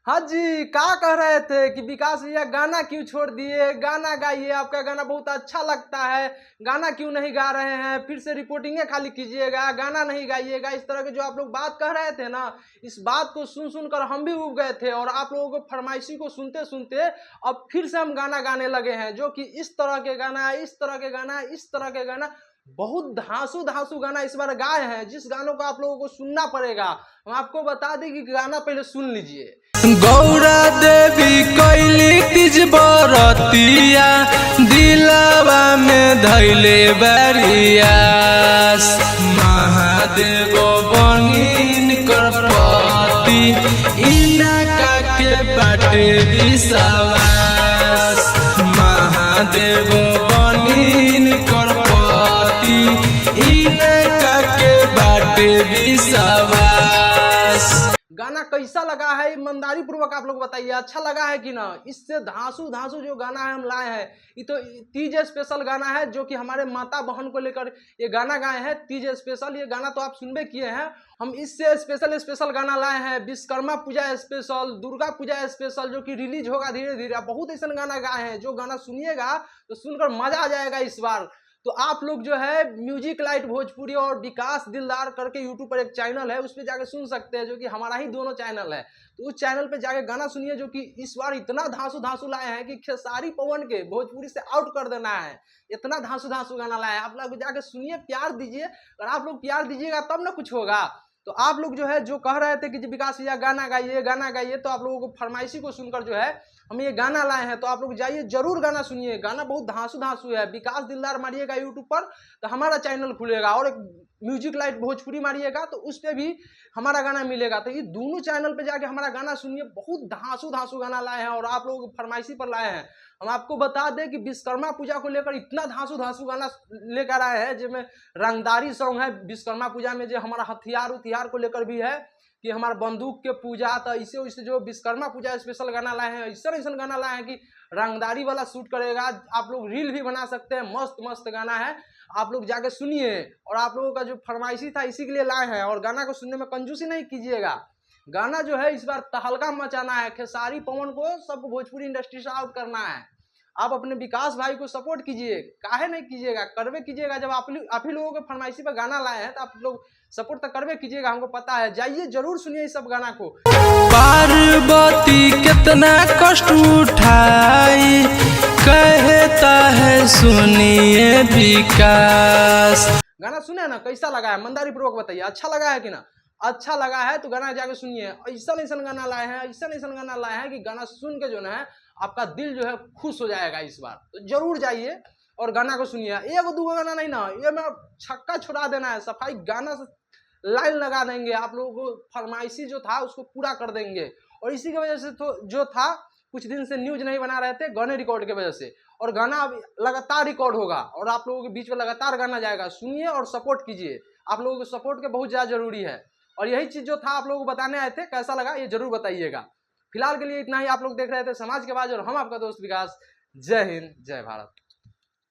हाँ जी, क्या कह रहे थे कि विकास भैया गाना क्यों छोड़ दिए? गाना गाइए, आपका गाना बहुत अच्छा लगता है। गाना क्यों नहीं गा रहे हैं? फिर से रिपोर्टिंगें खाली कीजिएगा, गाना नहीं गाइएगा। इस तरह के जो आप लोग बात कह रहे थे ना, इस बात को सुन सुनकर हम भी ऊब गए थे और आप लोगों को फरमाइशी को सुनते सुनते अब फिर से हम गाना गाने लगे हैं, जो कि इस तरह के गाना, इस तरह के गाना, इस तरह के गाना, बहुत धांसू धांसू गाना इस बार गाए हैं, जिस गानों को आप लोगों को सुनना पड़ेगा। हम आपको बता दें कि गाना पहले सुन लीजिए। गौरा देवी कैली तिज बरतिया, दिलावा में धैले बरियास। महादेव बनिन करपति, इनका के बाटे विश्वास। महादेव बनिन करपति, इनका के बाटे विश्वास। गाना कैसा लगा है ईमानदारी पूर्वक आप लोग बताइए, अच्छा लगा है कि ना? इससे धांसू धांसू जो गाना है हम लाए हैं, ये तो तीज स्पेशल गाना है, जो कि हमारे माता बहन को लेकर ये गाना गाए हैं। तीज स्पेशल ये गाना तो आप सुनबे किए हैं। हम इससे स्पेशल गाना लाए हैं, विश्वकर्मा पूजा स्पेशल, दुर्गा पूजा स्पेशल, जो कि रिलीज होगा धीरे धीरे। बहुत ऐसा गाना गाए हैं, जो गाना सुनिएगा तो सुनकर मजा आ जाएगा इस बार। तो आप लोग जो है म्यूजिक लाइट भोजपुरी और विकास दिलदार करके यूट्यूब पर एक चैनल है, उस पर जाके सुन सकते हैं, जो कि हमारा ही दोनों चैनल है। तो उस चैनल पे जाके गाना सुनिए, जो कि इस बार इतना धांसू धांसू लाए हैं कि खेसारी पवन के भोजपुरी से आउट कर देना है। इतना धांसू धांसू गाना लाए हैं, आप लोग जाके सुनिए, प्यार दीजिए। अगर आप लोग प्यार दीजिएगा तब ना कुछ होगा। तो आप लोग जो है जो कह रहे थे कि विकास भैया गाना गाइए, तो आप लोगों को फरमाइशी को सुनकर जो है हम ये गाना लाए हैं। तो आप लोग जाइए, जरूर गाना सुनिए। गाना बहुत धांसू धांसू है। विकास दिलदार मारिएगा यूट्यूब पर तो हमारा चैनल खुलेगा, और एक म्यूजिक लाइट भोजपुरी मारिएगा तो उस पर भी हमारा गाना मिलेगा। तो ये दोनों चैनल पे जाके हमारा गाना सुनिए। बहुत धांसू धांसू गाना लाए हैं और आप लोगों को फरमाइशी पर लाए हैं। हम आपको बता दें कि विश्वकर्मा पूजा को लेकर इतना धांसू धांसू गाना लेकर आए हैं, जिसमें रंगदारी सॉन्ग है। विश्वकर्मा पूजा में जो हमारा हथियार को लेकर भी है कि हमारे बंदूक के पूजा, तो इसे वैसे जो विश्वकर्मा पूजा स्पेशल गाना लाए हैं, ऐसा गाना लाए हैं कि रंगदारी वाला शूट करेगा। आप लोग रील भी बना सकते हैं, मस्त मस्त गाना है। आप लोग जाके सुनिए। और आप लोगों का जो फरमाइशी था इसी के लिए लाए हैं, और गाना को सुनने में कंजूसी नहीं कीजिएगा। गाना जो है इस बार तहलका मचाना है, खेसारी पवन को सबको भोजपुरी इंडस्ट्री से आउट करना है। आप अपने विकास भाई को सपोर्ट कीजिए, काहे नहीं कीजिएगा? करवे कीजिएगा। जब आप ही लोगों के फरमाइशी पर गाना लाए हैं तो आप लोग सपोर्ट तो करवे कीजिएगा, हमको पता है। जाइए, जरूर सुनिए इस सब गाना को। पार्वती कितना कष्ट उठाई, कहता है सुनिए विकास। गाना सुने ना, कैसा लगा है? ईमानदारी पूर्वक बताइए, अच्छा लगा है कि ना? अच्छा लगा है तो गाना जाके सुनिए। ऐसा गाना लाए हैं, ऐसा गाना लाए हैं कि गाना सुन के जो है आपका दिल जो है खुश हो जाएगा इस बार। तो जरूर जाइए और गाना को सुनिए। एक दो गाना नहीं ना, ये मैं छक्का छुड़ा देना है। सफाई गाना से लाइन लगा देंगे, आप लोगों को फरमाइशी जो था उसको पूरा कर देंगे। और इसी की वजह से तो जो था, कुछ दिन से न्यूज नहीं बना रहे थे गाने रिकॉर्ड की वजह से, और गाना अब लगातार रिकॉर्ड होगा और आप लोगों के बीच में लगातार गाना जाएगा। सुनिए और सपोर्ट कीजिए। आप लोगों को सपोर्ट के बहुत ज़्यादा जरूरी है। और यही चीज़ जो था आप लोगों को बताने आए थे, कैसा लगा ये जरूर बताइएगा। फिलहाल के लिए इतना ही। आप लोग देख रहे थे समाज के आवाज और हम आपका दोस्त विकास। जय हिंद, जय भारत।